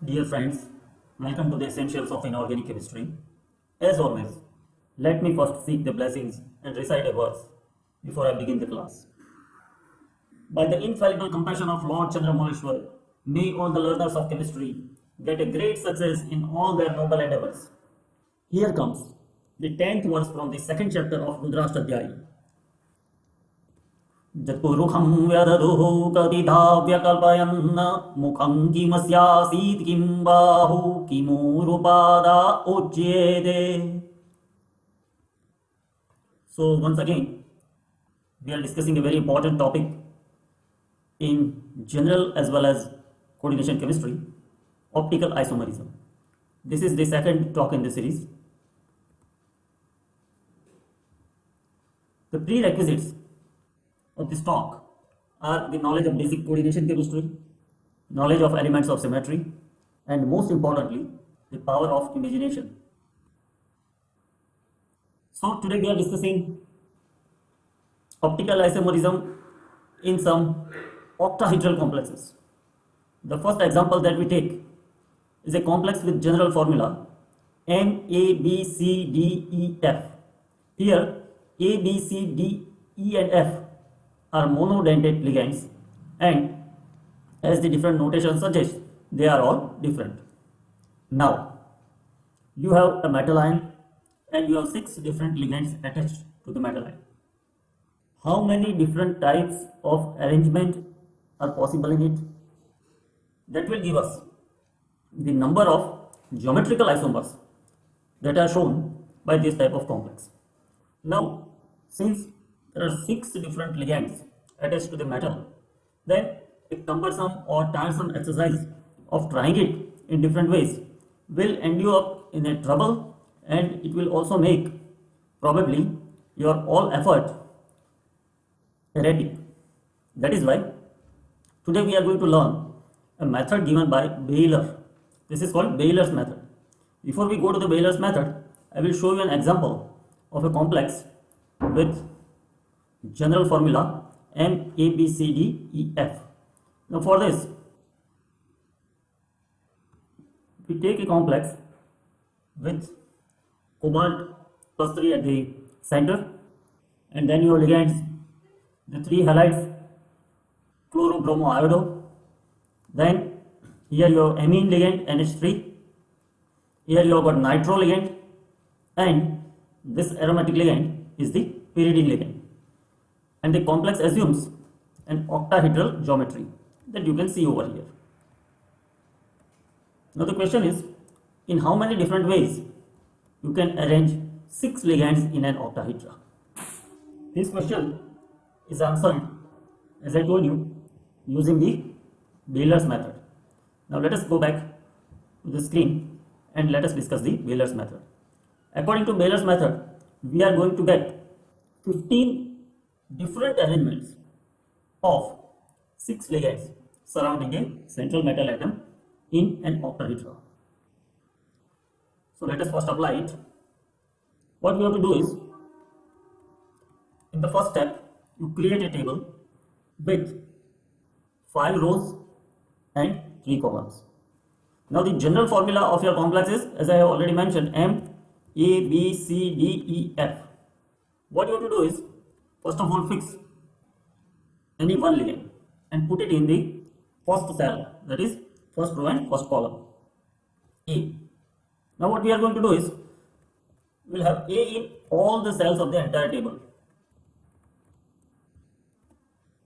Dear friends, welcome to the Essentials of Inorganic Chemistry. As always, let me first seek the blessings and recite a verse before I begin the class. By the infallible compassion of Lord Chandramoleshwar, may all the learners of chemistry get a great success in all their noble endeavors. Here comes the 10th verse from the second chapter of Rudrashtadhyayi. जत्पुरुषं व्यदधुः कतिधाव्यकल्पयन् मुखं किमस्यासीत् किं बाहु किमूरुपादा उच्येते. So once again, we are discussing a very important topic in general as well as coordination chemistry, optical isomerism. This is the second talk in the series. The prerequisites of this talk are the knowledge of basic coordination chemistry, knowledge of elements of symmetry, and most importantly, the power of imagination. So today we are discussing optical isomerism in some octahedral complexes. The first example that we take is a complex with general formula MABCDEF. Here A, B, C, D, E and F are monodentate ligands, and as the different notation suggests, they are all different. Now, you have a metal ion and you have 6 different ligands attached to the metal ion. How many different types of arrangement are possible in it? That will give us the number of geometrical isomers that are shown by this type of complex. Now, since there are 6 different ligands attached to the metal, then a cumbersome or tiresome exercise of trying it in different ways will end you up in a trouble, and it will also make probably your all effort erratic. That is why today we are going to learn a method given by Bailor. This is called Bailor's method. Before we go to the Bailor's method, I will show you an example of a complex with general formula MABCDEF. Now for this, we take a complex with cobalt plus 3 at the center, and then your ligands, the 3 halides chlorobromoiodo, then here your amine ligand NH3, here you have got nitro ligand, and this aromatic ligand is the pyridine ligand. And the complex assumes an octahedral geometry that you can see over here. Now the question is, in how many different ways you can arrange 6 ligands in an octahedra? This question is answered, as I told you, using the Bailor's method. Now let us go back to the screen and let us discuss the Bailor's method. According to Bailor's method, we are going to get 15 different arrangements of 6 ligands surrounding a central metal atom in an octahedra. So let us first apply it. What we have to do is, in the first step, you create a table with 5 rows and 3 columns. Now the general formula of your complex is, as I have already mentioned, MABCDEF. What you have to do is, first of all, fix any one ligand and put it in the first cell, that is first row and first column, A. Now what we are going to do is, we will have A in all the cells of the entire table,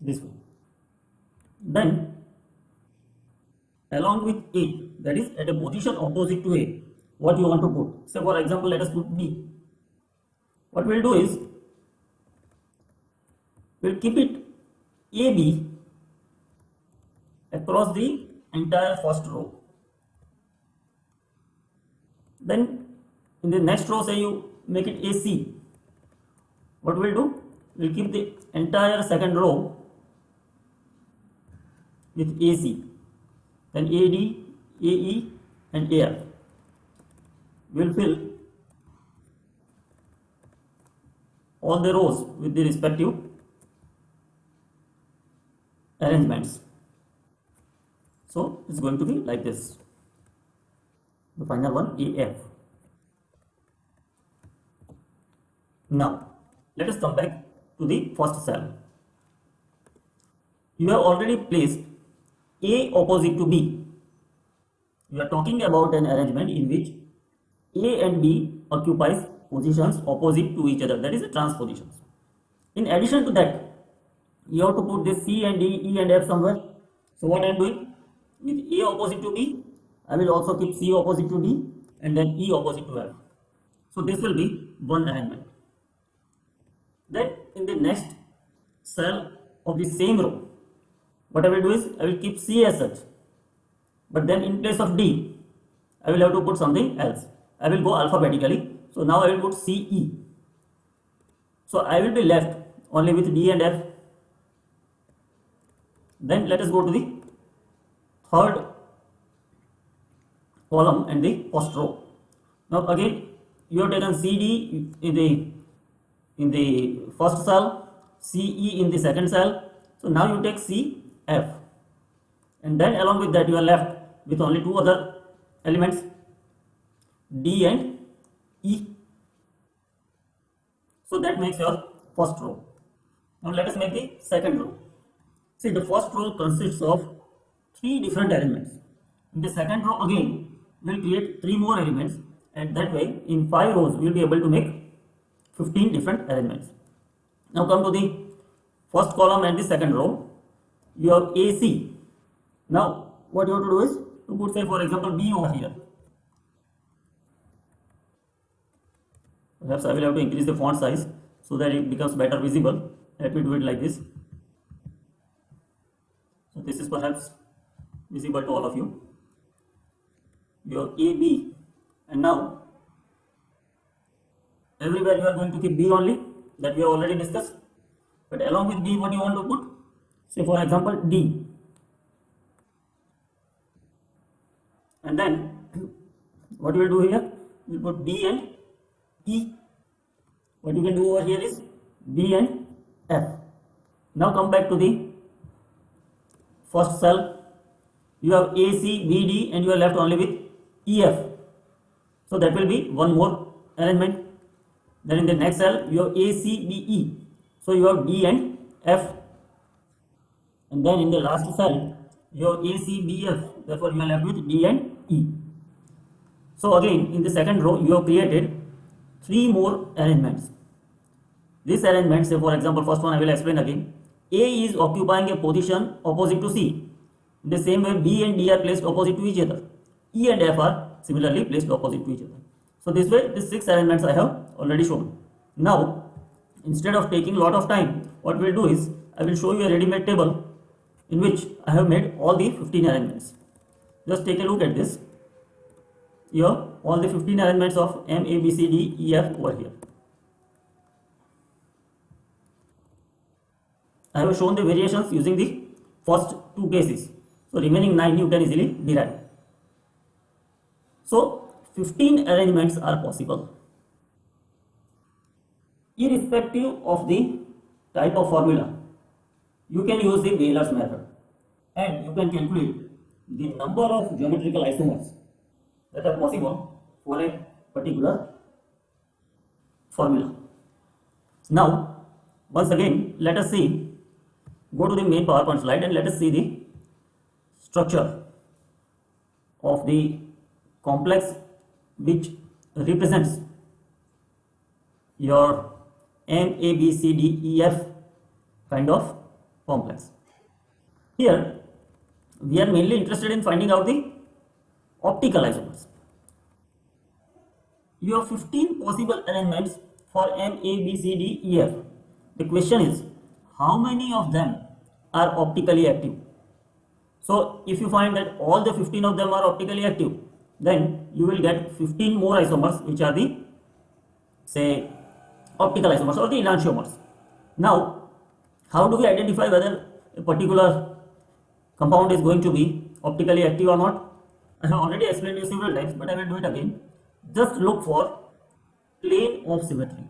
this way. Then along with A, that is at a position opposite to A, what you want to put. Say for example, let us put B. What we will do is, we will keep it AB across the entire first row. Then in the next row, say you make it AC. What we will do? We will keep the entire second row with AC. Then AD, AE and AF. We will fill all the rows with the respective arrangements. So it's going to be like this. the final one AF. Now let us come back to the first cell. You have already placed A opposite to B. We are talking about an arrangement in which A and B occupies positions opposite to each other, that is a transpositions. In addition to that, you have to put this C and D, E and F somewhere. So what I am doing, with A opposite to B, I will also keep C opposite to D and then E opposite to F. So this will be one arrangement. Then in the next cell of the same row, what I will do is I will keep C as such, but then in place of D, I will have to put something else. I will go alphabetically. So now I will put CE. So I will be left only with D and F. Then let us go to the third column and the first row. Now again you have taken CD in the first cell, CE in the second cell. So now you take CF, and then along with that you are left with only two other elements, D and E. So that makes your first row. Now let us make the second row. See, the first row consists of three different elements. In the second row again we will create three more elements, and that way in 5 rows we will be able to make 15 different elements. Now come to the first column and the second row. You have AC. Now what you have to do is to put, say for example, B over here. Perhaps I will have to increase the font size so that it becomes better visible. Let me do it like this. So this is perhaps visible to all of you. You have AB, and now everywhere you are going to keep B only, that we have already discussed. But along with B, what you want to put? Say for example D. And then what you will do here? You will put D and E. What you can do over here is B and F. Now come back to the first cell. You have AC, BD, and you are left only with EF. So that will be one more arrangement. Then in the next cell you have ACBE. So you have D and F. And then in the last cell you have ACBF. Therefore you are left with D and E. So again in the second row you have created three more arrangements. This arrangement, say for example, first one I will explain again. A is occupying a position opposite to C. In the same way B and D are placed opposite to each other. E and F are similarly placed opposite to each other. So this way these 6 arrangements I have already shown. Now instead of taking lot of time, what we will do is I will show you a ready-made table in which I have made all the 15 arrangements. Just take a look at this. You have all the 15 arrangements of M, A, B, C, D, E, F over here. I have shown the variations using the first 2 cases. So remaining 9 you can easily derive. So 15 arrangements are possible. Irrespective of the type of formula, you can use the BAILER'S method, and you can calculate the number of geometrical isomers that are possible for a particular formula. Now once again let us see, go to the main PowerPoint slide and let us see the structure of the complex which represents your M, A, B, C, D, E, F kind of complex. Here we are mainly interested in finding out the optical isomers. You have 15 possible arrangements for M, A, B, C, D, E, F. The question is, how many of them are optically active? So if you find that all the 15 of them are optically active, then you will get 15 more isomers which are the, say, optical isomers or the enantiomers. Now how do we identify whether a particular compound is going to be optically active or not? I have already explained you several times, but I will do it again. Just look for plane of symmetry.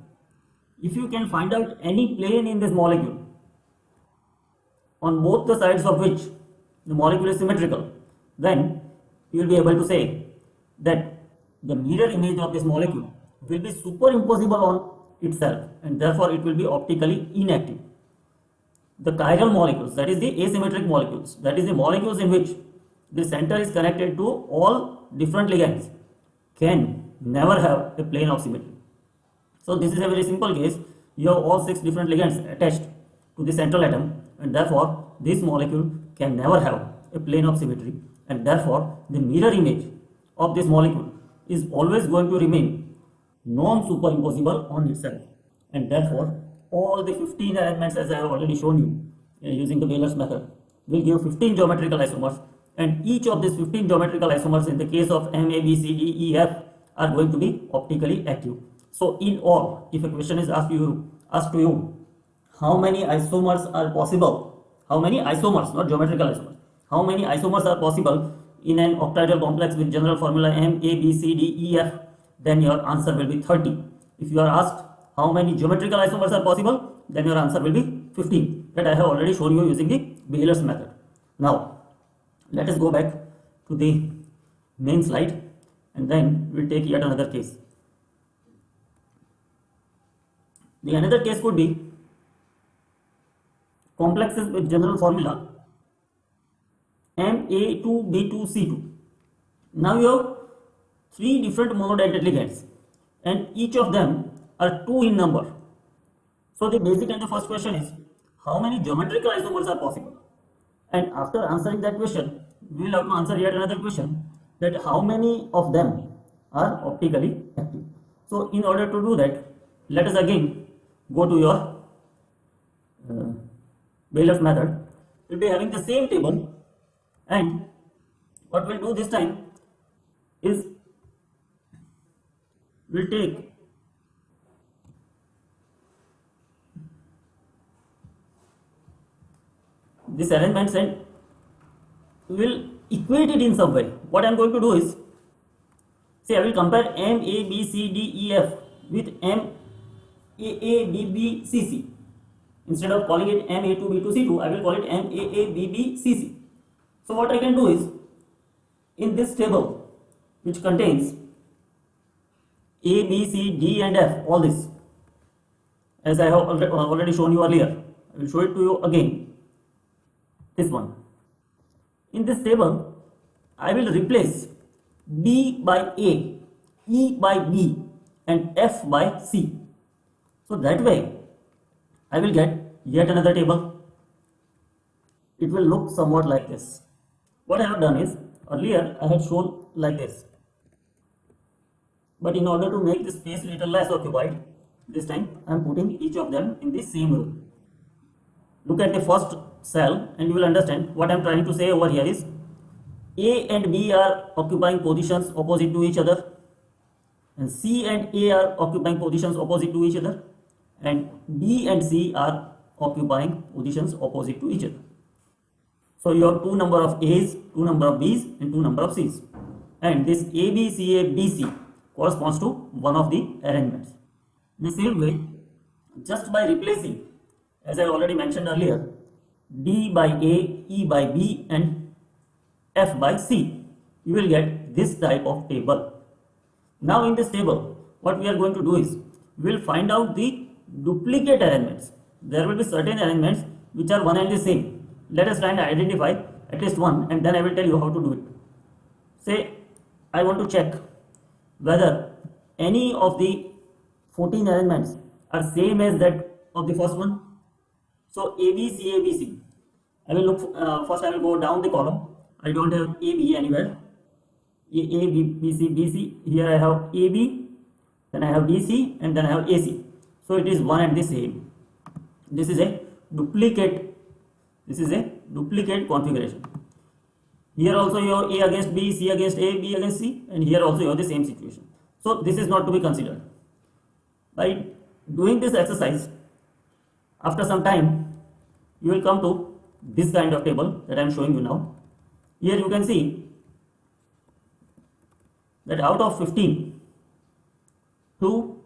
If you can find out any plane in this molecule on both the sides of which the molecule is symmetrical, then you will be able to say that the mirror image of this molecule will be superimposable on itself, and therefore it will be optically inactive. The chiral molecules, that is the asymmetric molecules, that is the molecules in which the center is connected to all different ligands, can never have a plane of symmetry. So this is a very simple case. You have all 6 different ligands attached to the central atom, and therefore this molecule can never have a plane of symmetry, and therefore the mirror image of this molecule is always going to remain non-superimposable on itself, and therefore all the 15 arrangements, as I have already shown you using the BAILER'S method, will give 15 geometrical isomers, and each of these 15 geometrical isomers in the case of MABCDEF are going to be optically active. So in all, if a question is asked to you, how many isomers are possible, how many isomers, not geometrical isomers, how many isomers are possible in an octahedral complex with general formula MABCDEF, then your answer will be 30. If you are asked how many geometrical isomers are possible, then your answer will be 15, that I have already shown you using the BAILER'S method. Now let us go back to the main slide, and then we'll take yet another case. The another case could be complexes with general formula Ma2b2c2. Now you have 3 different monodentate ligands, and each of them are 2 in number. So the basic and the first question is, how many geometrical isomers are possible? And after answering that question, we will have to answer yet another question, that how many of them are optically active. So in order to do that, let us again go to your BAILER'S method. We will be having the same table, and what we will do this time is we will take this arrangements and we will equate it in some way. What I am going to do is, say I will compare MABCDEF with MAABBCC. Instead of calling it Ma2b2c2, I will call it MAABBCC. So what I can do is, in this table which contains A, B, C, D and F, all this, as I have already shown you earlier, I will show it to you again, this one. In this table, I will replace B by A, E by B and F by C. So that way, I will get yet another table. It will look somewhat like this. What I have done is, earlier I had shown like this, but in order to make the space little less occupied, this time I am putting each of them in the same row. Look at the first cell and you will understand what I am trying to say over here is, A and B are occupying positions opposite to each other, and C and A are occupying positions opposite to each other, and B and C are occupying positions opposite to each other. So you have 2 number of A's, 2 number of B's and 2 number of C's, and this ABCABC corresponds to one of the arrangements. In the same way, just by replacing, as I already mentioned earlier, D by A, E by B and F by C, you will get this type of table. Now in this table, what we are going to do is, we will find out the duplicate arrangements. There will be certain arrangements which are one and the same. Let us try and identify at least one, and then I will tell you how to do it. Say I want to check whether any of the 14 arrangements are same as that of the first one. So ABCABC, I will look first. I will go down the column. I don't have AB anywhere. ABCBC. Here I have AB, then I have BC, and then I have AC. So it is one and the same. This is a duplicate. This is a duplicate configuration. Here also you have A against B, C against A, B against C, and here also you have the same situation. So this is not to be considered. By doing this exercise, after some time, you will come to this kind of table that I am showing you now. Here you can see that out of 15, 2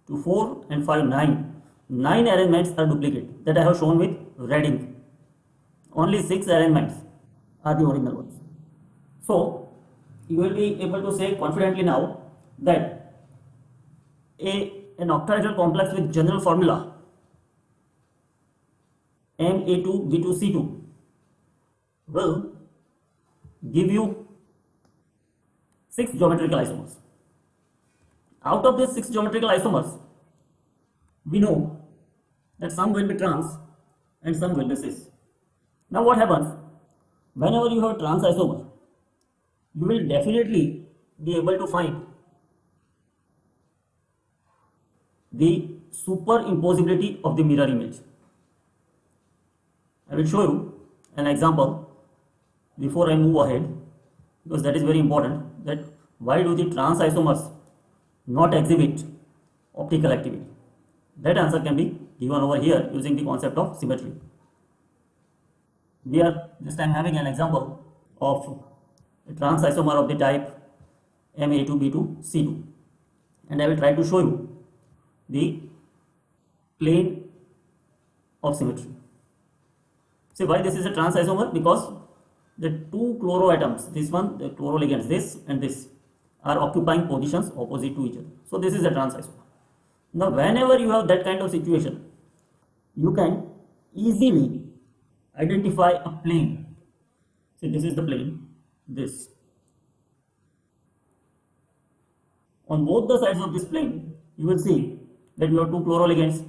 to 4 and 5, 9 arrangements are duplicate that I have shown with red ink. Only 6 arrangements are the original ones. So you will be able to say confidently now that an octahedral complex with general formula Ma2b2c2 will give you 6 geometrical isomers. Out of these 6 geometrical isomers, we know that some will be trans and some will be cis. Now what happens? Whenever you have trans isomer, you will definitely be able to find the superimposability of the mirror image. I will show you an example before I move ahead, because that is very important, that why do the trans isomers not exhibit optical activity. That answer can be given over here using the concept of symmetry. We are this time having an example of a trans isomer of the type Ma2b2c2, and I will try to show you the plane of symmetry. See why this is a trans isomer? Because the two chloroatoms, this one, the chloroligands, this and this, are occupying positions opposite to each other. So this is a trans isomer. Now whenever you have that kind of situation, you can easily identify a plane. See, this is the plane, this. On both the sides of this plane, you will see that you have two chloroligands.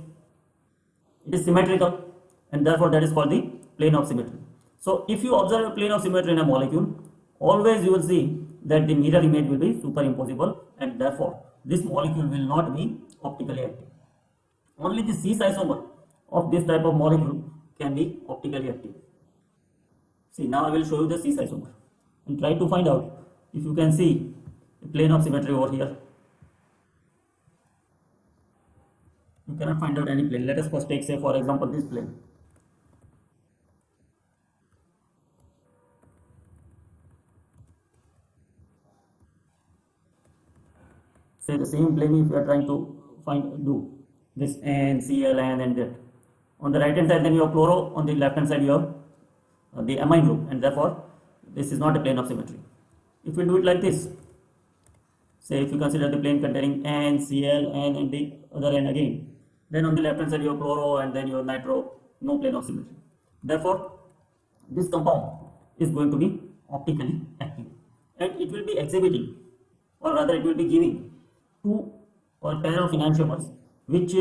It is symmetrical, and therefore that is called the plane of symmetry. So if you observe a plane of symmetry in a molecule, always you will see that the mirror image will be superimposable, and therefore this molecule will not be optically active. Only the cis isomer of this type of molecule can be optically active. See, now I will show you the cis isomer and try to find out if you can see the plane of symmetry over here. You cannot find out any plane. Let us first take, say, for example, this plane. Say the same plane if you are trying to do this N, Cl, N and that. On the right hand side then you have chloro, on the left hand side you have the amine group, and therefore this is not a plane of symmetry. If we do it like this, say if you consider the plane containing N, Cl, N and the other N again, then on the left hand side you have chloro and then you have nitro, no plane of symmetry. Therefore this compound is going to be optically active, and it will be exhibiting, or rather it will be giving two or pair of enantiomers which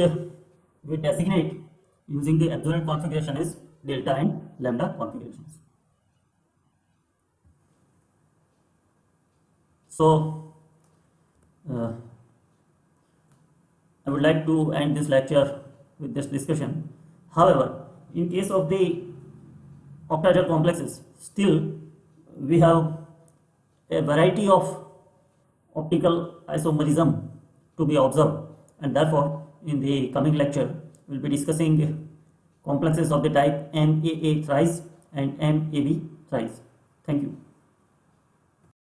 we designate using the absolute configuration is delta and lambda configurations. So I would like to end this lecture with this discussion. However, in case of the octahedral complexes, still we have a variety of optical isomerism to be observed, and therefore in the coming lecture we will be discussing complexes of the type MAA thrice and MAB thrice. Thank you.